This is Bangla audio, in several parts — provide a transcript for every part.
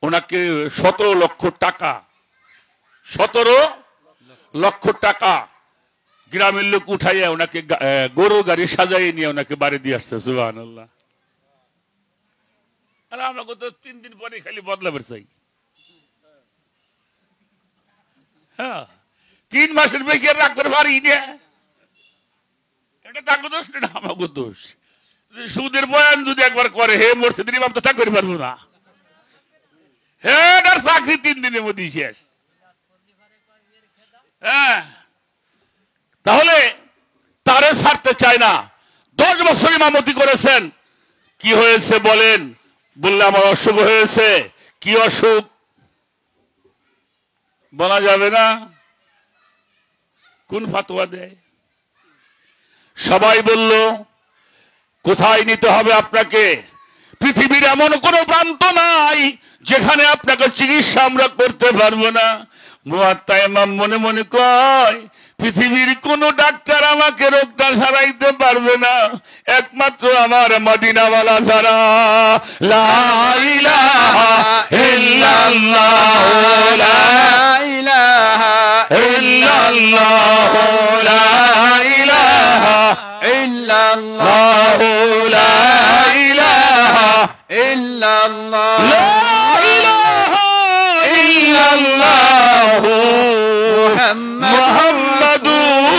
ওনাকে 17 লক্ষ টাকা 17 লক্ষ টাকা গ্রামের লোক উঠাইয়া ওনাকে গরু গাড়ি সাজাইয়ে নিয়ে ওনাকে বাড়ি দিয়ে আসছে। সুবহানাল্লাহ। আর আমাকে তো 3 দিন পরে খালি বদলাবার চাই। হ্যাঁ, 3 মাসের বেশি আর রাখতে পারি না। এটা তাকে দোষ না, আমাকে দোষ। সুদের বয়ান যদি একবার করে, হে মসজিদের ইমাম তো তা করে পারবো না। হে তার চাকরি 3 দিনের মধ্যে শেষ। হ্যাঁ, তাহলে তারে ছাড়তে চায় না। 10 বছর ইমামতি করেছেন। কি হয়েছে বলেন? বললে আমার অসুখ হয়েছে। কি অসুখ বলা যাবে না? কোন ফতোয়া দেয়? সবাই বলল কোথায় নিতে হবে আপনাকে? পৃথিবীর এমন কোন প্রান্ত নাই যেখানে আপনাকে চিকিৎসা আমরা করতে পারবো না। মুয়াত্তা ইমাম মনে মনে কয়, পৃথিবীর কোন ডাক্তার আমাকে রোগটা সারাইতে পারবে না, একমাত্র আমার মদিনাওয়ালা ছাড়া। লা ইলাহা ইল্লাল্লাহ, লা ইলাহা ইল্লাল্লাহ, লা ইলাহা ইল্লাল্লাহ, লা ইলাহা ইল্লাল্লাহ, লা ইলাহা ইল্লাল্লাহ মুহাম্মাদুর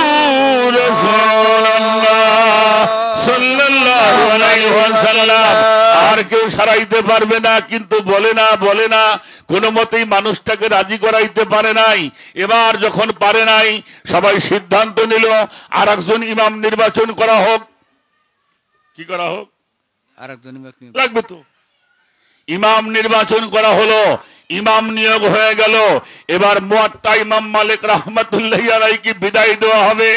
রাসূলুল্লাহ সাল্লাল্লাহু আলাইহি ওয়াসাল্লাম। আর কেউ সারাইতে পারবে না। কিন্তু বলে না কোনো মতেই মানুষটাকে রাজি করাইতে পারে নাই। এবার যখন পারে নাই, সবাই সিদ্ধান্ত নিল আর একজন ইমাম নির্বাচন করা হোক। কি করা হোক? আর একজন লাগবে তো। ইমাম নির্বাচন করা হলো, ইমাম নিয়োগ হয়ে গেল। এবার মুয়াত্তা ইমাম মালিক রাহমাতুল্লাহি আলাইহি বিদায় দেওয়া হবে।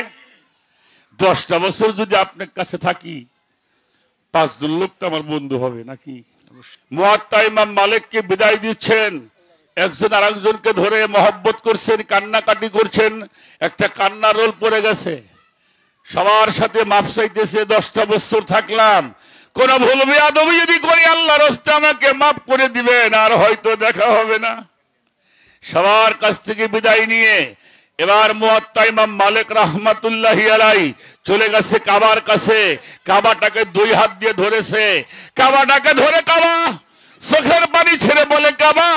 10টা বছর যদি আপনার কাছে থাকি, 5 জন লোক তো আমার বন্ধু হবে নাকি? মুয়াত্তা ইমাম মালিককে বিদায় দিচ্ছেন। একজন আর একজনকে ধরে মহব্বত করছেন, কান্নাকাটি করছেন। একটা কান্নার রোল পড়ে গেছে। সবার সাথে মাফ চাইতেছে, 10টা বছর থাকলাম, কোন ভুল বেয়াদবি যদি করি আল্লাহর রাস্তায় আমাকে মাফ করে দিবেন, আর হয়তো দেখা হবে না। সবার কাছ থেকে বিদায় নিয়ে এবার মুয়াত্তা ইমাম মালিক রাহমাতুল্লাহি আলাইহি চলে গেছে কাবার কাছে। কাবাটাকে 2 হাত দিয়ে ধরেছে। কাবাটাকে ধরে কাবা চোখের পানি ছেড়ে বলে, কাবা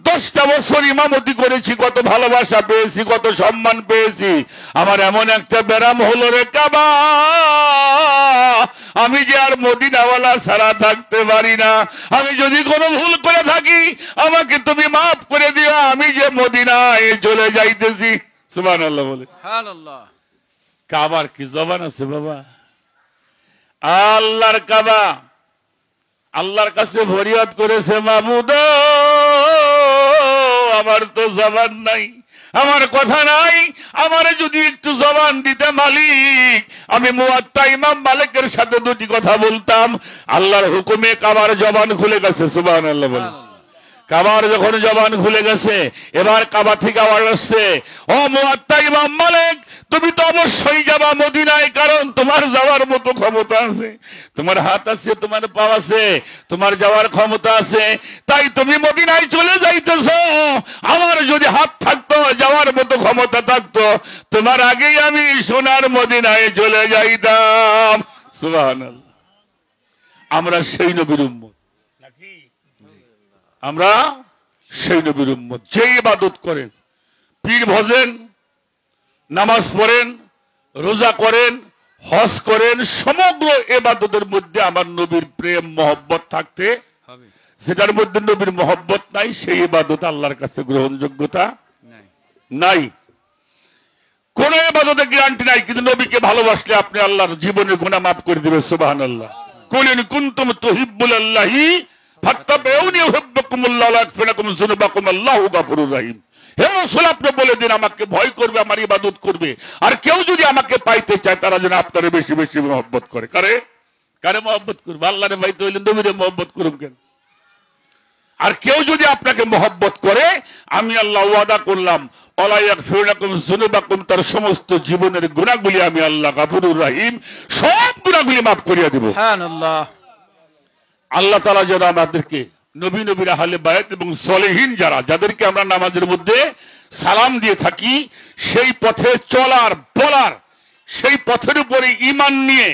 10টা বছর ইমামতি করেছি, কত ভালোবাসা পেয়েছি, কত সম্মান পেয়েছি। আমার এমন একটা ব্যারাম হলো রে কাবা, আমি যে আর মদিনাওয়ালা ছাড়া থাকতে পারি না। আমি যদি কোনো ভুল করে থাকি আমাকে তুমি মাফ করে দিও। আমি যে মদিনায় চলে যাইতেছি। সুবহানাল্লাহ বলে। সুবহানাল্লাহ। কাবার কি জবান আছে বাবা? আল্লাহর কাবা আল্লাহর কাছে ফরিয়াদ করেছে, মাবুদ আমার তো জবান নাই, আমার কথা নাই, আমারে যদি একটু জবান দিতে মালিক, আমি মুয়াত্তা ইমাম মালিকের সাথে 2টি কথা বলতাম। আল্লাহর হুকুমে কাবার জবান খুলে গেছে। সুবহানাল্লাহ বলে। কাবার যখন জবান খুলে গেছে, এবার কাবা থেকে আওয়াজ আসছে, ও মুয়াত্তা ইমাম মালিক, তুমি তো অবশ্যই যাবা মদিনায়, কারণ তোমার যাওয়ার মতো ক্ষমতা আছে, তোমার হাত আছে, তোমার পা আছে, তোমার যাওয়ার ক্ষমতা আছে, তাই তুমি মদিনায় চলে যাইতেছো। আমার যদি হাত থাকতো, যাওয়ার মতো ক্ষমতা থাকতো, তোমার আগেই আমি সোনার মদিনায় চলে যাইতাম। সুবহানাল্লাহ। আমরা সেই নবীর উম্মত নাকি? আমরা সেই নবীর উম্মত। যে ইবাদত করেন, পীর ভজেন, নামাজ পড়েন, রোজা করেন, হজ করেন, সমগ্র ইবাদতের মধ্যে আমার নবীর প্রেম মহব্বত থাকতে হবে। যেটার মধ্যে নবীর মহব্বত নাই, সেই ইবাদত আল্লাহর কাছে গ্রহণযোগ্যতা নাই। কোন ইবাদতে গ্যারান্টি নাই, কিন্তু নবীকে ভালোবাসলে আপনি আল্লাহর জীবনের গুনাহ মাফ করে দিবেন। সুবহানাল্লাহ। কুল ইন কুনতুম তুহিব্বুনাল্লাহি ফাত্তাবিউনি ইউহিব্বুকুমুল্লাহ ওয়া ইয়াগফির লাকুম যুনুবাকুম, আল্লাহু গফুরুর রহিম। হে রাসূল, আপনি বলে দিন আমাকে ভয় করবে, আমার ইবাদত করবে। আর কেউ যদি আমাকে পাইতে চায়, তারা যেন আপনারে বেশি বেশি মহব্বত করে। কারে মহব্বত করবে? আল্লাহরে পাইতে হইলে নবীরে মহব্বত করুন কেন? আর কেউ যদি আপনাকে মহব্বত করে, আমি আল্লাহ ওয়াদা করলাম, ওয়া ইয়াগফির লাকুম যুনুবাকুম, তার সমস্ত জীবনের গুনাহগুলি আমি আল্লাহ গফুরুর রহিম সব গুনাহগুলি মাফ করিয়া দেব। সুবহানাল্লাহ। আল্লাহ তাআলা যেন আমাদেরকে নবী নবীর আহলে বায়াত এবং সলেহীন যারা, যাদেরকে আমরা নামাজের মধ্যে সালাম দিয়ে থাকি, সেই পথে চলার বলার, সেই পথের উপরে ঈমান নিয়ে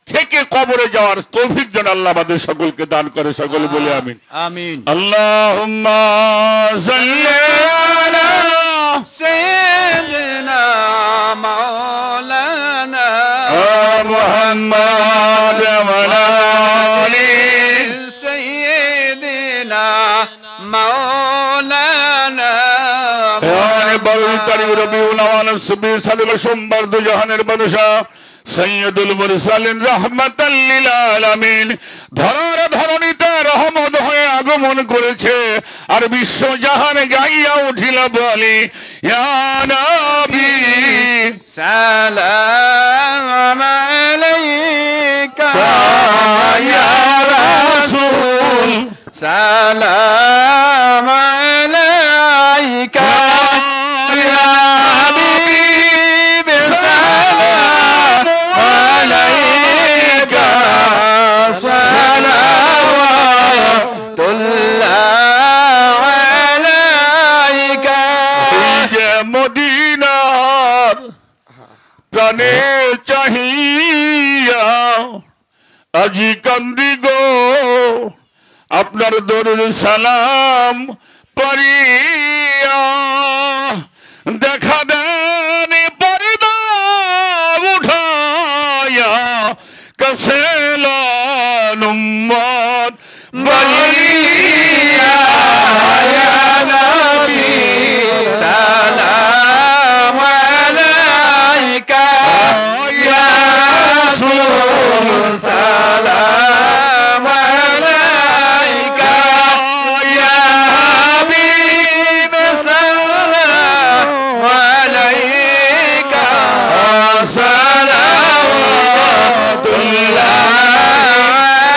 থেকে কবরে যাওয়ার তৌফিক যেন আল্লাহ আমাদের সকলকে দান করে। সকলে বলে আমিন। আমিন। আল্লাহুম্মা সাল্লি আলা সাইয়্যিদিনা মাওলানা মুহাম্মাদ ওয়া আলা আলি সাইয়্যিদিনা মাওলানা বারুল রবিউল আওয়াল সুবহি সাদুল সোমবার দু জাহানের বাদশা সৈয়দুল মুরসালিন রাহমাতাল লিল আলামিন ধরার ধরণীতে রহমত হয়ে আগমন করেছে, আর বিশ্ব জাহান গাইয়া উঠিল বলি ইয়া নবী সালাম আলাইকা ইয়া রাসূল সালাম আলাইকা ইয়া হাবিব সালাম আলাইকা সালাওয়াতুল্লাহ আলাইকা। এই যে মদিনার প্রাণে চাহিয়া আজি কান্দি গো আপনার দরুদ সালাম পড়িয়া, দেখা দেন পর্দা উঠায়া কসেলান উম্মত বলিয়া ইয়া নবী সালাম আলাইকা ইয়া রাসূল সালাম আলাইকা ইয়া হাবিব সালাম আলাইকা সালাওয়াতুল্লাহ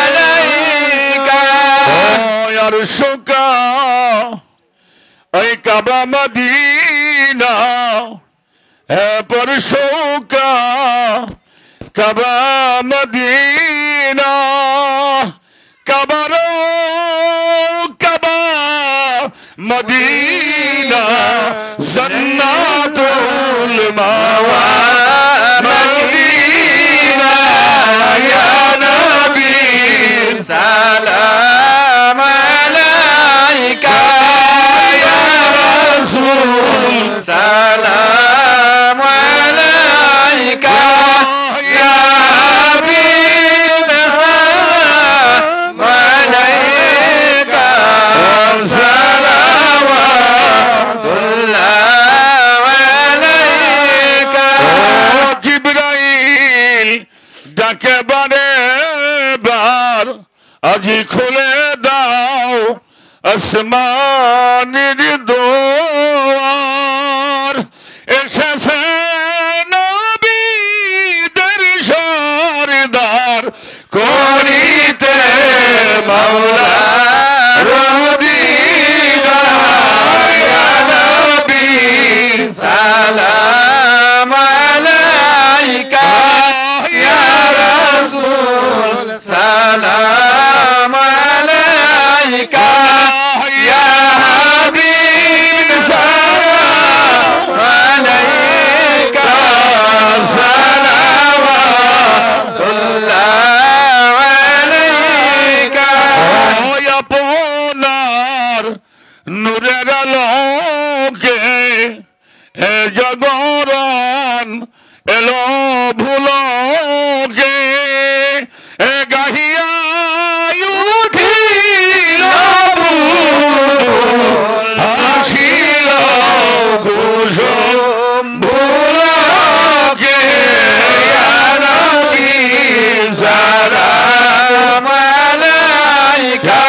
আলাইকা। আরশুকা এই কাবা মদিনা এ পরশুকা কাবা মদিনা কাবারো কাবা মদিনা জান্নাতুল মাওয়া মদিনা ইয়া নবী সালাম আলাইকা ইয়া রাসূল সালাম আলাইকা ইয়া হাবিব সালাম আলাইকা সালাওয়াতুল্লাহ আলাইকা। জিবরাইল ডাকে বারে বার আজি খুলে দাও আসমানের দোয়ার, এসেছে নবীদের সরদার করিতে মাওলা রদিনা ইয়া নবী সালাম আলাইকা ইয়া রাসূল সালাম আলাইকা ইয়া হাবিব সালাম আলাইকা সালাওয়াতুল্লাহ আলাইকা। ওই আপনার নূরের আলোকে এ জগরণ এলো ভুলকে, এ গাহিয়া উঠিল ভুল, হাসিল কুসুম ভুলকে ইয়া নবী সালাম আলাইকা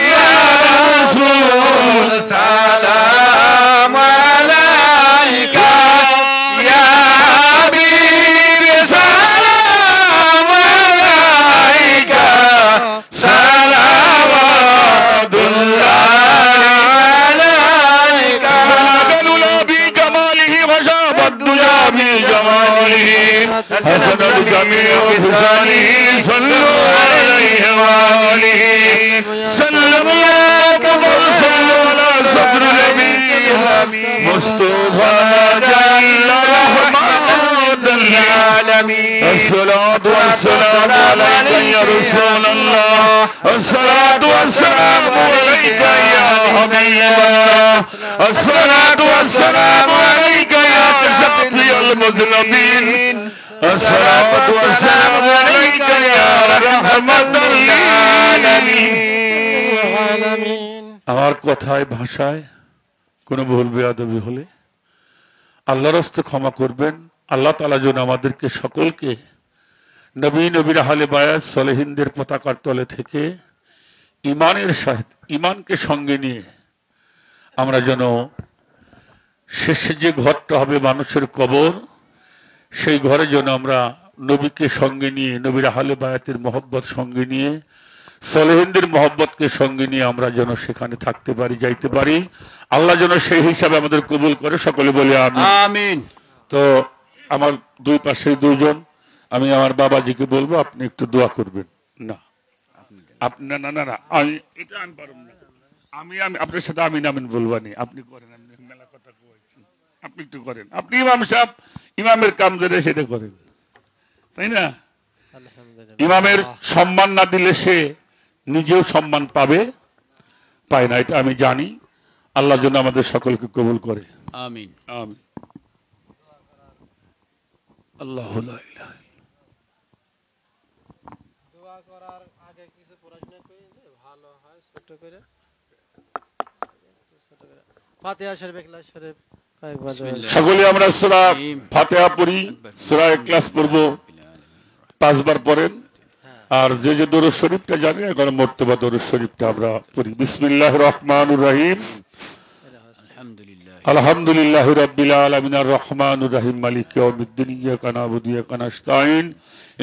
ইয়া রাসূল সালাম আলাইকা ইয়া হাবিব সালাম الصلاة والسلام عليك يا رسول الله الصلاة والسلام عليك يا حبيب الله الصلاة والسلام عليك يا شفيع المذنبين الصلاة والسلام عليك يا رحمة للعالمين আমার কথায় ভাষায় কোনো ভুল বেয়াদবি হলে আল্লাহর রাস্তে ক্ষমা করবেন। আল্লাহ তাআলা যেন আমাদেরকে সকলকে নবীর আহলে বায়াত সালেহিনদের পতাকার তলে থেকে ঈমানের সাথে ঈমানকে সঙ্গে নিয়ে আমরা যেন শেষে যে ঘরটা হবে মানুষের কবর, সেই ঘরে যেন আমরা নবীকে সঙ্গে নিয়ে নবীর আহলে বায়াতের মহব্বত সঙ্গে নিয়ে সালেহিনদের মহব্বতকে সঙ্গে নিয়ে আমরা যেন সেখানে থাকতে পারি, যাইতে পারি। আল্লাহ যেন সেই হিসাবে আমাদের কবুল করে, সকলে বলি আমিন। আমিন। তো আমার দুই পাশে দুইজন, আমি আমার বাবাজিকে বলবো আপনি একটু দোয়া করবেন। না আপনি না না না না আমি এটা আমি পারব না, আমি আমি আপনার সাথে আমিন আমিন বলবানি, আপনি করেন, আপনি মেলা কথা কইছেন, আপনি একটু করেন, আপনি ইমাম সাহেব, ইমামের কাম যেটা সেটা করেন, তাই না? ইমামের সম্মান না দিলে সে নিজেও সম্মান পাবে, পায় না, এটা আমি জানি। আল্লাহ যেন আমাদের সকলকে কবুল করে, আমিন আমিন। আল্লাহ লা ইলাহা দোয়া করার আগে কিছু প্রশ্ন করি যে ভালো হয় ছোট করে ফাতিহা শরীফ ইখলাস শরীফ কয়েকবার সকলে আমরা সূরা ফাতিহা পড়ি, সূরা ইখলাস পড়ব 5 বার পড়েন। আর যে যে দরুদ শরীফটা জানি এখন মর্তবা দরুদ শরীফটা আমরা পড়ি। বিসমিল্লাহির রহমানির রহিম। আলহামদুলিল্লাহি রাব্বিল আলামিন আর রহমানির রহিম মালিকি ইয়াউমিদ্দিন ইয়্যাকা না'বুদু ওয়া ইয়্যাকা নাস্তাঈন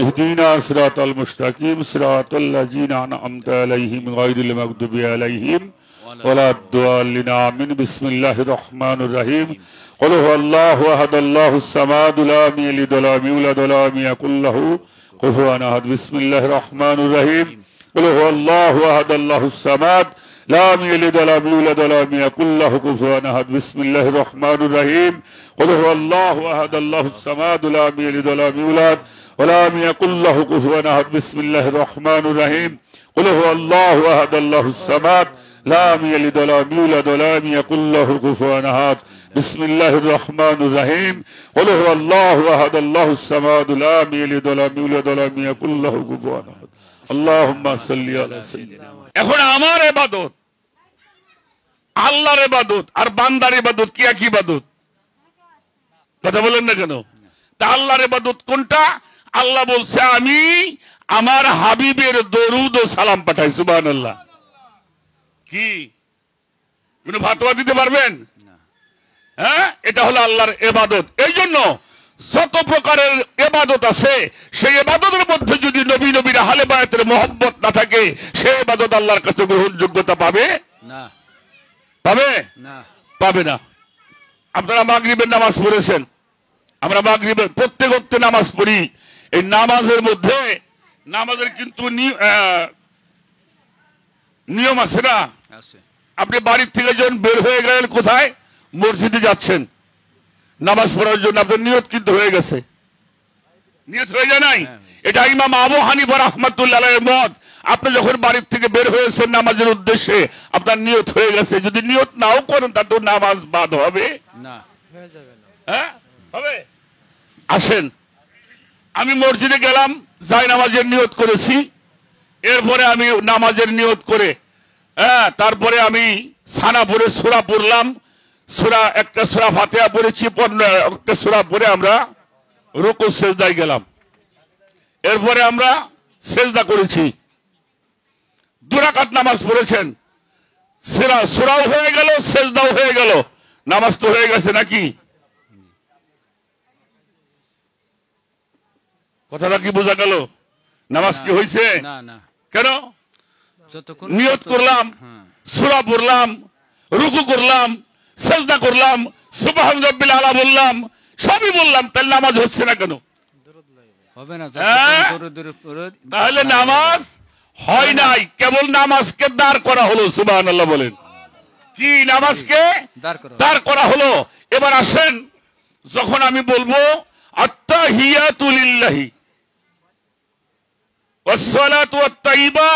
ইহদিনাস সিরাতাল মুস্তাকিম সিরাতাল লাযিনা আন'আমতা আলাইহিম গায়রিল মাগদুবি আলাইহিম ওয়ালাদ-দাল্লিন আমিন। বিসমিল্লাহির রহমানির রহিম। কুল হুয়াল্লাহু আহাদ আল্লাহুস সামাদ লাম ইয়ালিদ ওয়া লাম ইউলাদ ওয়া লাম ইয়াকুল লাহু কুফুওয়ান আহাদ। বিসমিল্লাহির রহমানির রহিম। কুল হুয়াল্লাহু আহাদ আল্লাহুস সামাদ লাম ইয়ালিদ ওয়া লাম ইউলাদ ওয়া লাম ইয়াকুল লাহু কুফুওয়ান আহাদ। বিসমিল্লাহির রহমানির রহিম। কুল হুয়াল্লাহু আহাদ আল্লাহুস সামাদ লাম ইয়ালিদ ওয়া লাম ইউলাদ ওয়া লাম ইয়াকুল লাহু কুফুওয়ান আহাদ। বিসমিল্লাহির রহমানির রহিম। কুল হুয়াল্লাহু আহাদ আল্লাহুস সামাদ লাম ইয়ালিদ ওয়া লাম ইউলাদ ওয়া লাম ইয়াকুল লাহু কুফুওয়ান আহাদ। বিসমিল্লাহির রহমানির রহিম। কুল হুয়াল্লাহু আহাদ আল্লাহুস সামাদ লাম ইয়ালিদ ওয়া লাম ইউলাদ ওয়া লাম ইয়াকুল লাহু কুফুওয়ান আহাদ। আল্লাহুম্মা সাল্লি আলা সাইয়্যিদিনা। এখন আমার ইবাদত, আল্লাহর ইবাদত আর বান্দার ইবাদত কি এক ইবাদত? কথা বলেন না কেন? তা আল্লাহর ইবাদত কোনটা? আল্লাহ বলছে আমি আমার হাবিবের দরুদ ও সালাম পাঠাই। সুবহানাল্লাহ। কি কোন ফাতোয়া দিতে পারবেন? হ্যাঁ, এটা হলো আল্লাহর ইবাদত। এই জন্য যত প্রকারের ইবাদত আছে সেই ইবাদতের মধ্যে যদি নবীর আহলে বায়াতের মহব্বত না থাকে সেই ইবাদত আল্লাহর কাছে গ্রহণযোগ্যতা পাবে না, পাবে না, পাবে না। আপনারা মাগরিবের নামাজ পড়েছেন, আমরা মাগরিবের প্রত্যেক ওয়াক্তে নামাজ পড়ি। এই নামাজের মধ্যে নামাজের কিন্তু নিয়ম আছে না? আছে। আপনি বাড়ির থেকে যখন বের হয়ে গেলেন কোথায়? মসজিদে যাচ্ছেন নামাজ পড়ার জন্য, আপনার নিয়ত কিন্তু হয়ে গেছে, নিয়ত হয়ে যায় নাই? এটা ইমাম আবু হানিফা রাহমাতুল্লাহ আলাইহির মত। আপনি যখন বাড়ির থেকে বের হয়েছেন নামাজের উদ্দেশ্যে আপনার নিয়ত হয়ে গেছে, যদি নিয়ত নাও করেন তাতে নামাজ বাদ হবে না, হয়ে যাবে না। হ্যাঁ হবে। আসেন, আমি মসজিদে গেলাম, যাই নামাজের নিয়ত করেছি, এরপরে আমি নামাজের নিয়ত করে তারপরে আমি সানা পড়ে সূরা পড়লাম, একটা সূরা ফাতিহা পড়েছি, একটা সূরা পড়ে আমরা রুকু সিজদায় গেলাম, এরপরে আমরা সিজদা করেছি। 2 রাকাত নামাজ পড়েছেন, সূরাও হয়ে গেল, সিজদাও হয়ে গেল, নামাজ তো হয়ে গেছে নাকি? কথাটা কি বোঝা গেল? নামাজ কি হয়েছে? না, না। কেন? যতক্ষণ নিয়ত করলাম, সূরা পড়লাম, রুকু করলাম, সিজদা করলাম, সুবহান রাব্বিল আলা বললাম, সবই বললাম, তাহলে নামাজ হচ্ছে না কেন? হবে না। হ্যাঁ? তাহলে নামাজ হয় নাই, কেবল নামাজকে দাঁড় করা হলো। সুবহানাল্লাহ বলেন। কি নামাজকে দাঁড় করা হলো? এবার আসেন, যখন আমি বলবো আত্তাহিয়াতু লিল্লাহি, আসসালাতু ওয়াত-তাইয়্যিবা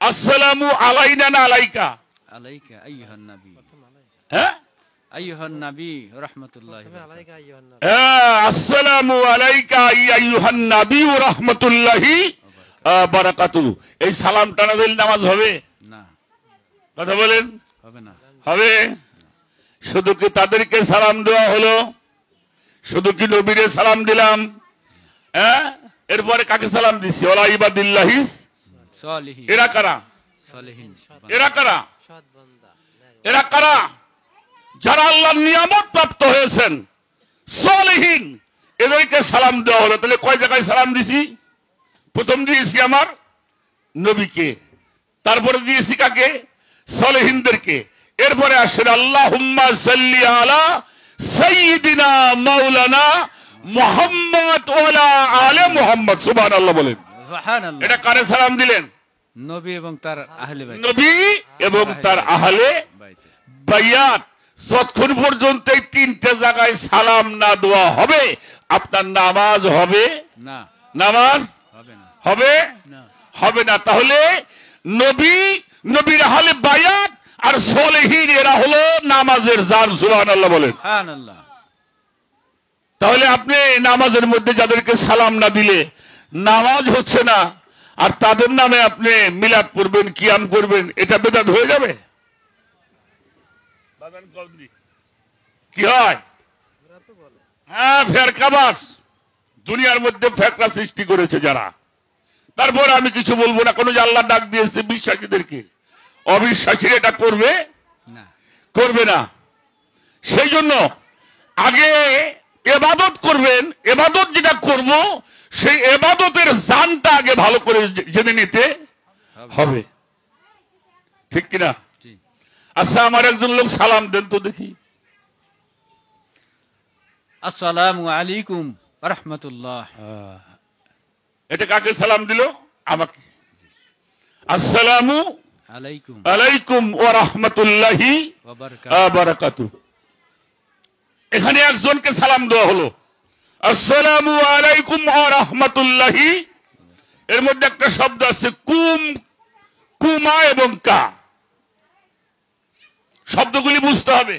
আসসালামু আলাইনা না আলাইকা? আলাইকা আইয়ুহান নবী, হ্যাঁ আইয়ুহান নবী রাহমাতুল্লাহি তুমি আলাইকা আইয়ুহান নাস। হ্যাঁ, আসসালামু আলাইকা আইয়ুহান নবী ওয়া রাহমাতুল্লাহি ওয়া বারাকাতুহু। এই সালামটা না দিলে নামাজ হবে? না, কথা বলেন, হবে না। হবে? শুধু কি তাদেরকে সালাম দেওয়া হলো? শুধু কি নবীরে সালাম দিলাম? হ্যাঁ, এরপরে কাকে সালাম দিছি? ওয়ালা ইবাদিল্লাহিস, সালিহিন, এরা কারা? সালিহিন, এরা কারা? সৎ বান্দা। এরা কারা? যারা আল্লাহর নিয়ামত প্রাপ্ত হয়েছেন, সালেহীন, এদেরকে সালাম দেওয়া হলো। তাহলে কয় জায়গায় সালাম দিছি? প্রথম দিয়েছি আমার নবীকে, তারপরে দিয়েছি কাকে? সালেহীনদেরকে। এরপরে আসেন আল্লাহুম্মা সাল্লি আলা সাইয়্যিদিনা মাওলানা মুহাম্মদ ওয়া আলা আলে মুহাম্মদ। সুবহানাল্লাহ বলেন। সুবহানাল্লাহ। এটা কারে সালাম দিলেন? নবী এবং তার আহলে বাইত, নবী এবং তার আহলে বাইতে। বাইয়াত। যতক্ষণ পর্যন্ত এই তিনটে জায়গায় সালাম না দেওয়া হবে, আপনার নামাজ হবে? না, নামাজ হবে না। হবে? না। হবে না। তাহলে নবী, নবীর আহলে বায়াত আর সালেহীন এরা হলো নামাজের জান। সুবহানাল্লাহ বলেন। সুবহানাল্লাহ। তাহলে আপনি নামাজের মধ্যে যাদেরকে সালাম না দিলে নামাজ হচ্ছে না, আর তাদের নামে আপনি মিলাদ করবেন, কিয়াম করবেন, এটা বেদাত হয়ে যাবে? কি হয়? ওরা তো বলে হ্যাঁ, ফেরকাবাস। দুনিয়ার মধ্যে ফেরকা সৃষ্টি করেছে যারা। তারপর আমি কিছু বলবো না, কোনো যে আল্লাহ ডাক দিয়েছে বিশ্বাসীদেরকে, অবিশ্বাসীরা এটা করবে? না, করবে না। সেই জন্য আগে এবাদত করবেন, এবাদত যেটা করব সেই এবাদতের জানটা আগে ভালো করে জেনে নিতে হবে, ঠিক কিনা? জি। আচ্ছা, আমার একজন লোক সালাম দেন তো দেখি। আসসালামু আলাইকুম ওয়া রাহমাতুল্লাহ। এটা কাকে সালাম দিল? আমাকে। আসসালামু আলাইকুম আলাইকুম ওয়া রাহমাতুল্লাহি ওয়া ওয়া বারাকাতুহু। এখানে একজনকে সালাম দেওয়া হলো, আসসালামু আলাইকুম ওয়া রাহমাতুল্লাহি। এর মধ্যে একটা শব্দ আছে কুম, কুমা এবং কা। শব্দগুলি বুঝতে হবে।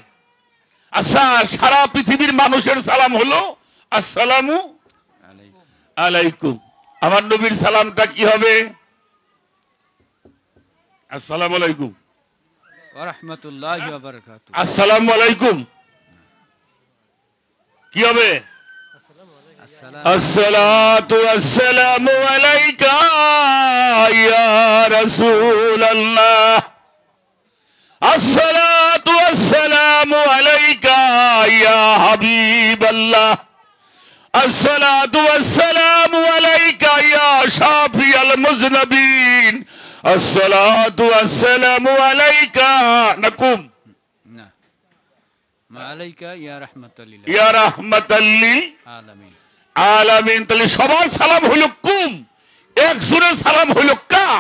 আচ্ছা, সারা পৃথিবীর মানুষের সালাম হলো আসসালামু আলাইকুম। আলাইকুম। আমার নবীর সালামটা কি হবে? আসসালামু আলাইকুম। ওয়া রাহমাতুল্লাহি ওয়া বারাকাতুহু। আসসালামু আলাইকুম কি হবে? আসসালাম আসসালাতু ওয়াসসালামু আলাইকা ইয়া রাসূলুল্লাহ। আসসালাতু ওয়াসসালামু আলাইকা ইয়া হাবিবাল্লাহ। আসসালাতু ওয়াসসালামু আলাইকা ইয়া শাফিয়াল মুযনিবিন। আসসালাতু ওয়াসসালামু আলাইকা নাকুম না, মা আলাইকা ইয়া রাহমাতাল লিল ইয়া রাহমাতাল লিল আলামিন। আলামিন। তাহলে সবার সালাম হলো কুম, একজনের সালাম হলো কা।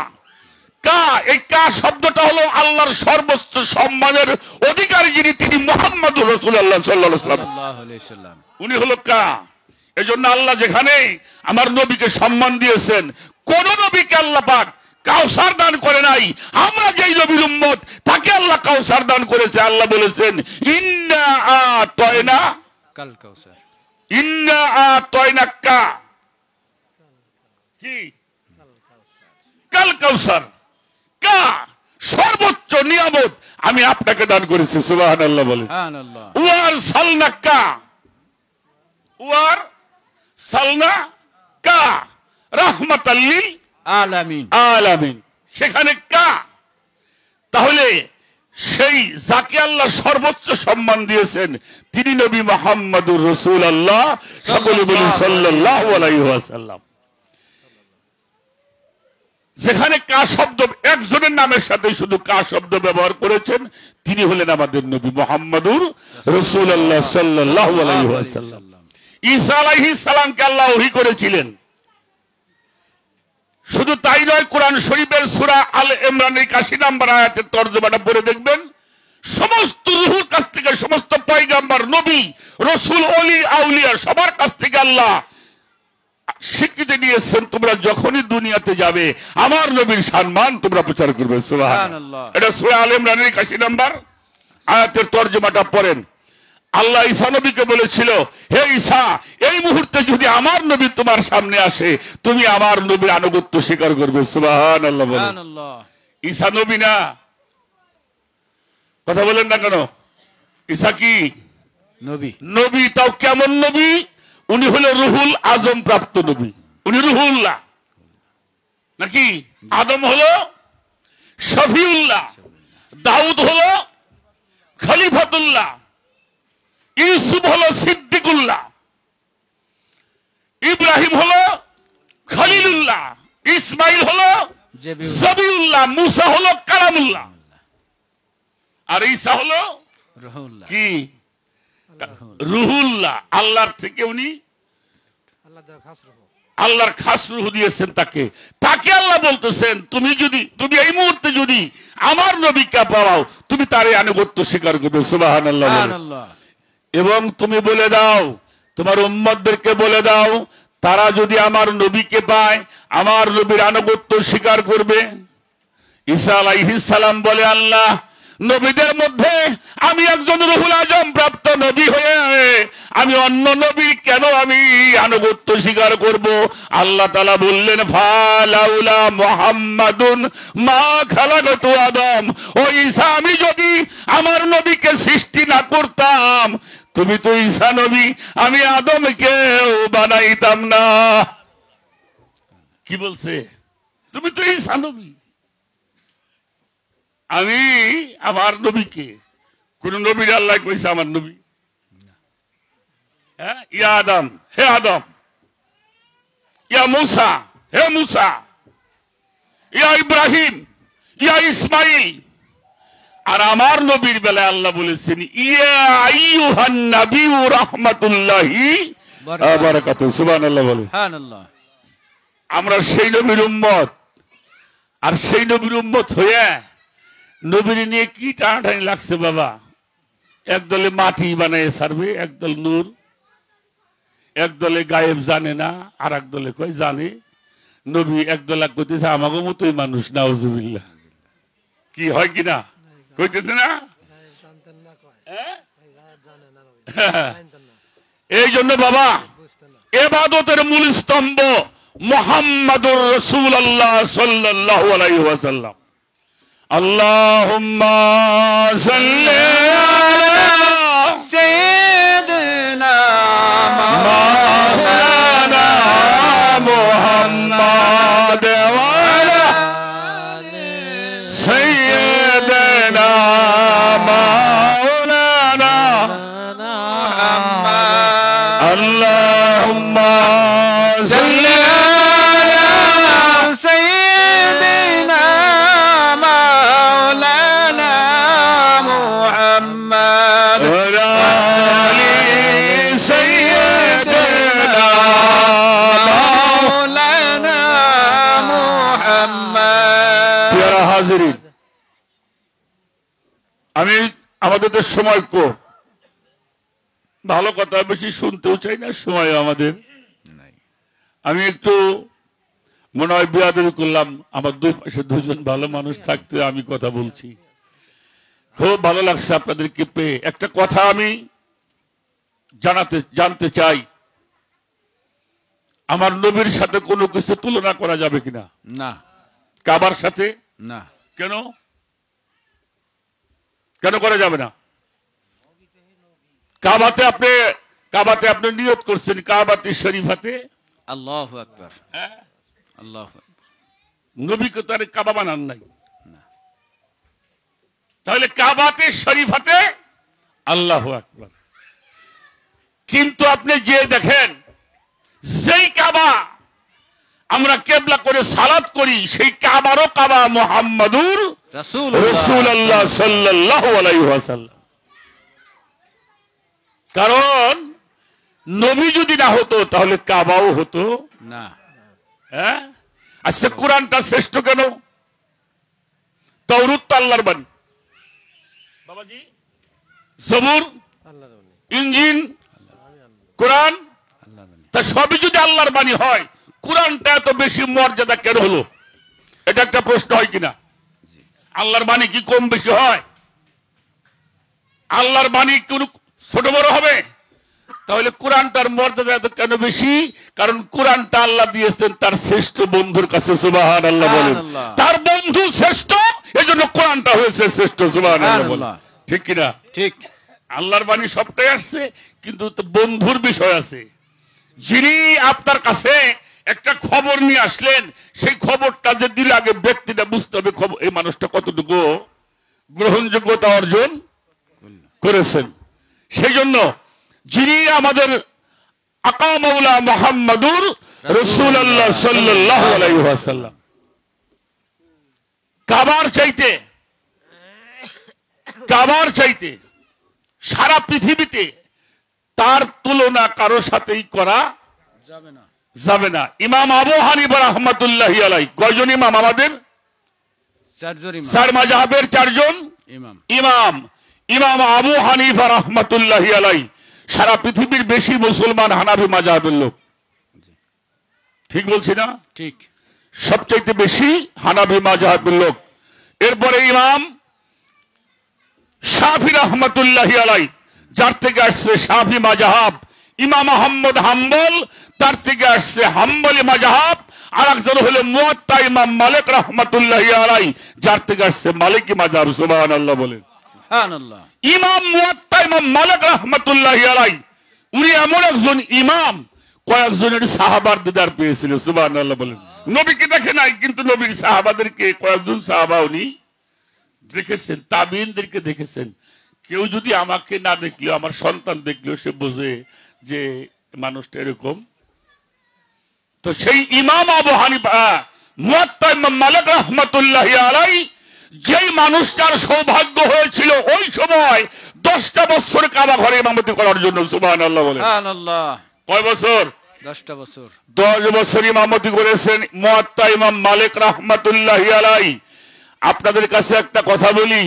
কা, এই কা শব্দটা হলো আল্লাহর সর্বোচ্চ সম্মানের অধিকারী যিনি, তিনি মুহাম্মদুর রাসূলুল্লাহ সাল্লাল্লাহু আলাইহি ওয়াসাল্লাম। সাল্লাল্লাহু আলাইহি সাল্লাম। উনি হলো কা। এজন্য আল্লাহ যেখানে আমার নবীকে সম্মান দিয়েছেন, কোন নবীকে আল্লাহ পাক কাউসার দান করে নাই। আমরা যেই নবীর উম্মত, তাকে আল্লাহ কাউসার দান করেছে। আল্লাহ বলেছেন ইন্না আতাইনা, কাল কাউসার। ইন্না আতাইনাকা কি কাল কাউসার। কা সর্বোচ্চ নিয়ামত আমি আপনাকে দান করেছি। সুবহানাল্লাহ বলেন। সুবহানাল্লাহ। ওয়ার সালনাকা, ওয়ার সালনা কা রাহমাতাল লিল আলামিন। আলামিন। সেখানে কা। তাহলে সেই যাকে আল্লাহ সর্বোচ্চ সম্মান দিয়েছেন তিনি নবী মুহাম্মদুর রাসূলুল্লাহ, সকলে বলি সাল্লাল্লাহু আলাইহি ওয়াসাল্লাম। যেখানে কা শব্দ একজনের নামের সাথে শুধু কা শব্দ ব্যবহার করেছেন, তিনি হলেন আমাদের নবী মুহাম্মদুর রাসূলুল্লাহ সাল্লাল্লাহু আলাইহি ওয়াসাল্লাম। ঈসা আলাইহিস সালামকে আল্লাহ ওহী করেছিলেন। শুধু তাই নয়, কোরআন শরীফের সূরা আল ইমরানের 81 নম্বর আয়াতের তরজমাটা পড়ে দেখবেন, সমস্ত রূহুর কাছ থেকে, সমস্ত পয়গম্বর, নবী, রাসূল, ওলি, আউলিয়া সবার কাছ থেকে আল্লাহ স্বীকৃতি দিয়েছেন তোমরা যখনই দুনিয়াতে যাবে আমার নবীর সম্মান তোমরা প্রচার করবে। সুবহানাল্লাহ। সুবহানাল্লাহ। এটা সূরা আলে ইমরানের 81 নম্বর আয়াতের তর্জমাটা পড়েন। আল্লাহ ঈসা নবীকে বলেছিল, হে ঈসা, এই মুহূর্তে যদি আমার নবী তোমার সামনে আসে তুমি আমার নবীর আনুগত্য স্বীকার করবে। সুবহানাল্লাহ বলেন। সুবহানাল্লাহ। ঈসা নবী না? কথা বলেন না কেন? ঈসা কি নবী। নবী? তাও কেমন নবী? উনি হলো রুহুল আজম প্রাপ্ত নবী। উনি রুহুল্লাহ নাকি? আদম হলো শফিউল্লাহ, দাউদ হলো খলিফাতুল্লাহ, ইউসুফ হলো সিদ্দিকুল্লাহ, ইব্রাহিম হলো খলিলুল্লাহ, ইসমাইল হলো জবিউল্লাহ। জবিউল্লাহ, মুসা হলো কালামুল্লাহ, আর ঈসা হলো রুহুল্লাহ। কি? রুহুল্লাহ। আল্লাহর থেকে উনি আল্লাহ দেওয়া খাস রূহ। আল্লাহর খাস রূহ দিয়েছেন তাকে। তাকে আল্লাহ বলতেছেন তুমি এই মুহূর্তে যদি আমার নবীকে পাও তুমি তার আনুগত্য স্বীকার করবে। সুবহানাল্লাহ বলেন। সুবহানাল্লাহ। এবং তুমি বলে দাও, তোমার উম্মতদেরকে বলে দাও, তারা যদি আমার নবীকে পায় আমার নবীর আনুগত্য স্বীকার করবে। ঈসা আলাইহিস সালাম বলে, আল্লাহ, নবীদের মধ্যে আমি একজন রুহুল আজম প্রাপ্ত নবী হয়ে আমি অন্য নবীর কেন আমি আনুগত্য স্বীকার করব? আল্লাহ তাআলা বললেন, ফালাউলা মুহাম্মাদুন মা খালাকতু আদম। ও ঈসা, আমি যদি আমার নবীকে সৃষ্টি না করতাম, তুমি তো ঈসা নবী, আমি আদমকে বানাইতাম না। কি বলছে? তুমি তো ঈসা নবী, আমি আমার নবীকে। কোন নবীর আল্লাহ কইছে আমার নবী? হ্যাঁ, ইয়া আদম, হে আদম, ইয়া মুসা, হে মুসা, ইয়া ইব্রাহিম, ইয়া ইসমাইল। আর আমার নবীর বেলায় আল্লাহ বলেছেন, ইয়া আইয়ুহান নাবিয়্যু রাহমাতুল্লাহি ওয়া বারাকাতুহু। সুবহানাল্লাহ বলে। সুবহানাল্লাহ। আমরা সেই নবীর উম্মত, আর সেই নবীর উম্মত হয়ে নবীর নিয়ে কি টানাটানি লাগছে বাবা। একদলে মাটি বানায় ছাড়বে, একদল নূর, একদলে গায়েব জানে না, আর একদলে কয় জানে। নবী একদলা কইতেছে আমাকে মতোই মানুষ, নাউজুবিল্লাহ। কি হয় কিনা কইতেছে না? জানতেন না কয়। হ্যাঁ? গায়েব জানে না নবী। জানতেন না, এই জন্য বাবা বুঝতেন না। ইবাদতের মূল স্তম্ভ মুহাম্মাদুর রাসূলুল্লাহ সাল্লাল্লাহু আলাইহি ওয়াসাল্লাম। আল্লাহুম্মা সাল্লি আলা সাইয়্যিদিনা মাওলানা মুহাম্মাদ ওয়া আলা সাইয়্যিদিনা মাওলানা আল্লাহুম্মা সাল্লি আলা সাইয়্যিদিনা মাওলানা মুহাম্মদ ওয়া আলি সাইয়্যিদিনা মাওলানা মুহাম্মদ। প্রিয় হাজিরিন, আমি আমাদের তো সময় কম, ভালো কথা বেশি শুনতেও চাই না, সময় আমাদের। আমি একটু মনে হয় বিয়াদবি করলাম, আমার দুই পাশে দুজন ভালো মানুষ থাকতে আমি কথা বলছি। খুব ভালো লাগছে আপনাদেরকে পেয়ে। একটা কথা আমি জানতে চাই, আমার নবীর সাথে কোনো কিছু তুলনা করা যাবে কিনা? না, কাবার সাথে? না। কেন কেন করা যাবে না? কাবাতে আপনি নিয়ত করছেন, কাবাতে শরীফাতে আল্লাহু আকবার। আল্লাহু আকবার। নবীকে তার কাবা বানান নাই, তাহলে কাবাতে শরীফাতে আল্লাহু আকবার। কিন্তু আপনি যে দেখেন, যেই কাবা আমরা কেবলা করে সালাত করি, সেই কাবারও কাবা মুহাম্মাদুর রাসূলুল্লাহ সাল্লাল্লাহু আলাইহি ওয়াসাল্লাম। কারণ নবী যদি না হতো তাহলে কাবাও হতো না। হ্যাঁ। আচ্ছা, কোরআনটা শ্রেষ্ঠ কেন? তাওরাত তো আল্লাহর বাণী বাবাজি, জবুর, আল্লাহর ওলি। ইনজিল, কোরআন আল্লাহর বাণী। তা সবই যদি আল্লাহর বাণী হয়, কোরআনটা এত বেশি মর্যাদা কেন হলো? এটা একটা প্রশ্ন হয় কিনা? আল্লাহর বাণী কি কম বেশি হয়? আল্লাহর বাণী কোন ছোট বড় হবে? তাহলে কোরআনটার মর্যাদা এত কেন বেশি? কারণ কোরআনটা আল্লাহ দিয়েছেন তার শ্রেষ্ঠ বন্ধুর কাছে, সুবহানাল্লাহ বলেন। সুবহানাল্লাহ। তার বন্ধু শ্রেষ্ঠ, এজন্য কোরআনটা হয়েছে শ্রেষ্ঠ, সুবহানাল্লাহ বলেন। সুবহানাল্লাহ। ঠিক কিনা? ঠিক। আল্লাহর বাণী সবটাই আসছে, কিন্তু তো বন্ধুর বিষয় আছে। যিনি আপনার কাছে একটা খবর নিয়ে আসলেন, সেই খবরটা যে দিলে আগে ব্যক্তিটা বুঝতে হবে খবর এই মানুষটা কতটুকু গ্রহণযোগ্যতা অর্জন করেছেন। সেই জন্য যিনি আমাদের আকা মাওলা মুহাম্মাদুর রাসূলুল্লাহ সাল্লাল্লাহু আলাইহি ওয়াসাল্লাম, কাবার চাইতে সারা পৃথিবীতে তার তুলনা কারো সাথেই করা যাবে না। যাবে না। ইমাম আবু হানিফা রাহমাতুল্লাহি আলাইহি, কয়জন ইমাম আমাদের? চারজন ইমাম। চার মাযহাবের চারজন ইমাম। ইমাম। ইমাম আবু হানিফা রাহমাতুল্লাহি আলাইহি সারা পৃথিবীর বেশি মুসলমান হানাফি মাযহাবের লোক। ঠিক বলছি না? ঠিক। সবচাইতে বেশি হানাফি মাযহাবের লোক। এরপরে ইমাম শাফি রাহমাতুল্লাহি আলাইহি, যার থেকে আসছে শাফি মাযহাব। ইমাম আহমদ হাম্বল, তার থেকে আসছে হাম্বলি মাযহাব। আর একজন হলো মুয়াত্তা ইমাম মালিক রাহমাতুল্লাহি আলাইহি, যার থেকে আসছে মালিকি মাযহাব। সুবহানাল্লাহ বলেন। সুবহানাল্লাহ। ইমাম মুয়াত্তা ইমাম মালিক রাহমাতুল্লাহি আলাইহি, উনি এমন একজন ইমাম, কয়েকজনের সাহাবার দিদার পেয়েছিল। সুবহানাল্লাহ বলেন। নবীকে দেখে নাই, কিন্তু নবীর সাহাবাদেরকে কয়েকজন সাহাবা উনি দেখেছেন, তাবিঈনদেরকে দেখেছেন। কেউ যদি আমাকে না দেখলেও, আমার সন্তান দেখলেও সে বোঝে যে মানুষটা এরকম। তো সেই ইমাম আবু হানিফা মুয়াত্তা ইমাম মালিক রাহমাতুল্লাহি আলাইহি, যেই মানুষটার সৌভাগ্য হয়েছিল ওই সময় 10টা বছর কাবা ঘরে ইমামতি করার জন্য। সুবহানাল্লাহ বলেন। সুবহানাল্লাহ। কয় বছর? 10টা বছর। 10 বছর ইমামতি করেছেন মুয়াত্তা ইমাম মালিক রাহমাতুল্লাহি আলাইহি। আপনাদের কাছে একটা কথা বলি,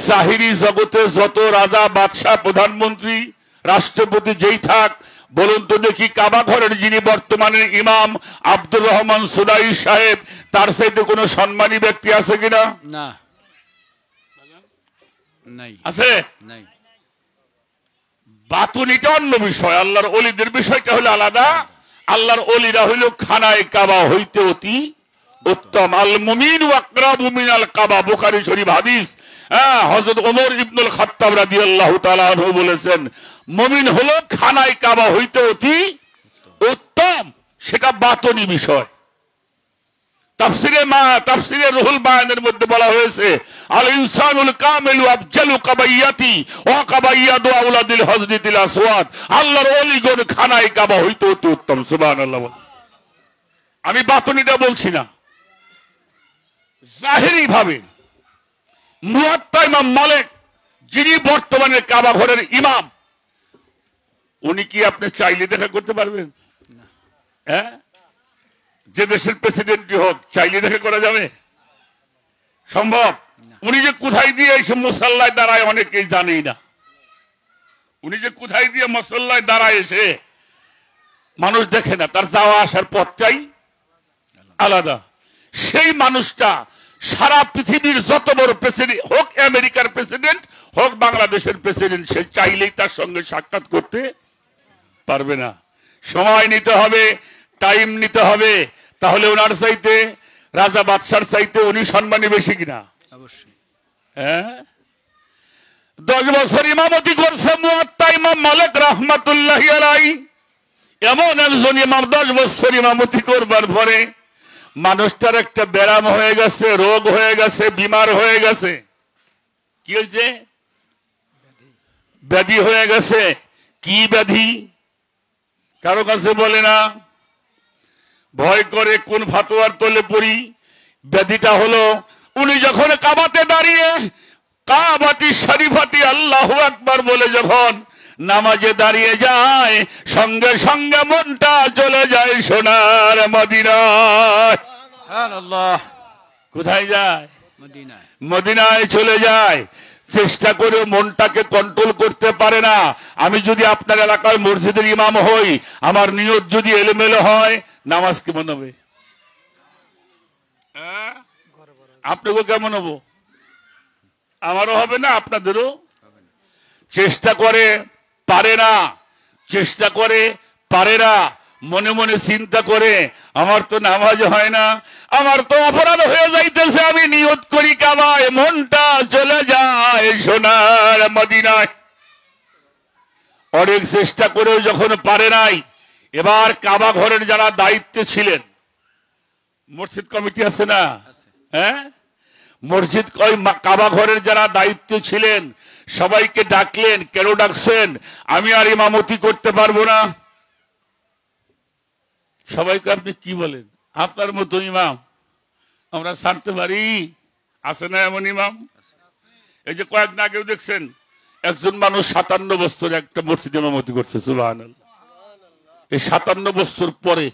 জাহিরি জগতে যত রাজা, বাদশাহ, প্রধানমন্ত্রী, রাষ্ট্রপতি যেই থাক, বলুন তো দেখি কাবা ঘরের যিনি বর্তমানে ইমাম আব্দুর রহমান সুদাই সাহেব, তার চাইতে কোনো সম্মানী ব্যক্তি আছে কিনা? না, নাই। আছে? নাই। বাতুনিটা অন্য বিষয়, আল্লাহর ওলিদের বিষয়টা হলো আলাদা। আল্লাহর ওলিরা হইল খানায় কাবা হইতে অতি উত্তম। আল মুমিন আকরাবু মিনাল কাবা, বুখারী শরীফ হাদিস। হযরত ওমর ইবনুল খাত্তাব রাদিয়াল্লাহু তাআলা আনহু বলেছেন, মুমিন হলো খানায় কাবা হইতে অতি উত্তম। সেটা বাতুনি বিষয়। তাফসিরে রুহুল বায়ানের মধ্যে বলা হয়েছে, আল ইনসানুল কামিলু আফজালু কাবাইয়াতি ওয়া কাবাইয়াতু আওলাদিল হযরতিল আসওয়াদ। আল্লাহর ওলিগণ খানায় কাবা হইতে অতি উত্তম। সুবহানাল্লাহ। আমি বাতুনিটা বলছি না, জাহিরি ভাবে মুয়াত্তা ইমাম মালিক, যিনি বর্তমানে কাবা ঘরের ইমাম, উনি কি আপনি চাইলে দেখা করতে পারবেন? হ্যাঁ, যে দেশের প্রেসিডেন্টই হোক চাইলে দেখা করা যাবে? সম্ভব? উনি যে কোথায় দিয়ে এসে মুসাল্লায় দাঁড়ায় অনেকেই জানেই না। উনি যে কোথায় দিয়ে মুসাল্লায় দাঁড়ায় এসে মানুষ দেখে না, তার যাওয়া আসার পথটাই আলাদা। সেই মানুষটা সারা পৃথিবীর যত বড় প্রেসিডেন্ট হোক, আমেরিকার প্রেসিডেন্ট হোক, বাংলাদেশের প্রেসিডেন্ট, সে চাইলেই তার সঙ্গে সাক্ষাৎ করতে পারবে না। সময় নিতে হবে, টাইম নিতে হবে। তাহলে ওনার চাইতে, রাজা বাদশার চাইতে উনি সম্মানী বেশি কিনা? অবশ্যই। হ্যাঁ। 10 বছর ইমামতি করছে মুয়াত্তা ইমাম মালিক রাহমাতুল্লাহি আলাইহি। এমন একজন ইমাম 10 বছর ইমামতি করবার পরে মানুষটার একটা ব্যারাম হয়ে গেছে, রোগ হয়ে গেছে, বিমার হয়ে গেছে। কি হয়েছে? ব্যাধি হয়ে গেছে। কি ব্যাধি? কারো কাছে বলে না, ভয় করে কোন ফাতোয়ার তলে পড়ি। ব্যাধিটা হলো, উনি যখন কাবাতে দাঁড়িয়ে কাবাতি শরীফাতি আল্লাহু আকবার বলে যখন নামাজে দাঁড়িয়ে যায়, সঙ্গে সঙ্গে মনটা চলে যায় সোনার মদিনায়। সুবহানাল্লাহ। কোথায় যায়? মদিনায়। মদিনায় চলে যায়। চেষ্টা করে মনটাকে কন্ট্রোল করতে পারে না। আমি যদি আপনার এলাকার মসজিদের ইমাম হই, আমার নিয়ত যদি এলোমেলো হয়, নামাজ কেমন হবে? হ্যাঁ? আপনাকেও কেমন হবো? আমারও হবে না, আপনাদেরও। চেষ্টা করে পারে না, চেষ্টা করে পারে না, মনে মনে চিন্তা করে আমার তো নামাজ হয় না, আমার তো অপরাধ হয়ে যাইতেছে, আমি নিয়ত করি কাবায়, মনটা চলে যায় সোনার মদিনায়। অনেক চেষ্টা করেও যখন পারে নাই, এবার কাবা ঘরের যারা দায়িত্বে ছিলেন, মসজিদ কমিটি আছে না, হ্যাঁ, মসজিদ কাবা ঘরের যারা দায়িত্বে ছিলেন সবাইকে ডাকলেন। কেন ডাকছেন? আমি আর ইমামতি করতে পারবো না। সবাইকে আপনি কি বলেন? আপনার মতো ইমাম আমরা ছাড়তে পারি? আছে না এমন ইমাম? এই যে কয়েকদিন আগেও দেখছেন একজন মানুষ 57 বছর একটা মসজিদে ইমামতি করছে। সুবহানাল্লাহ। এই 57 বছর পরে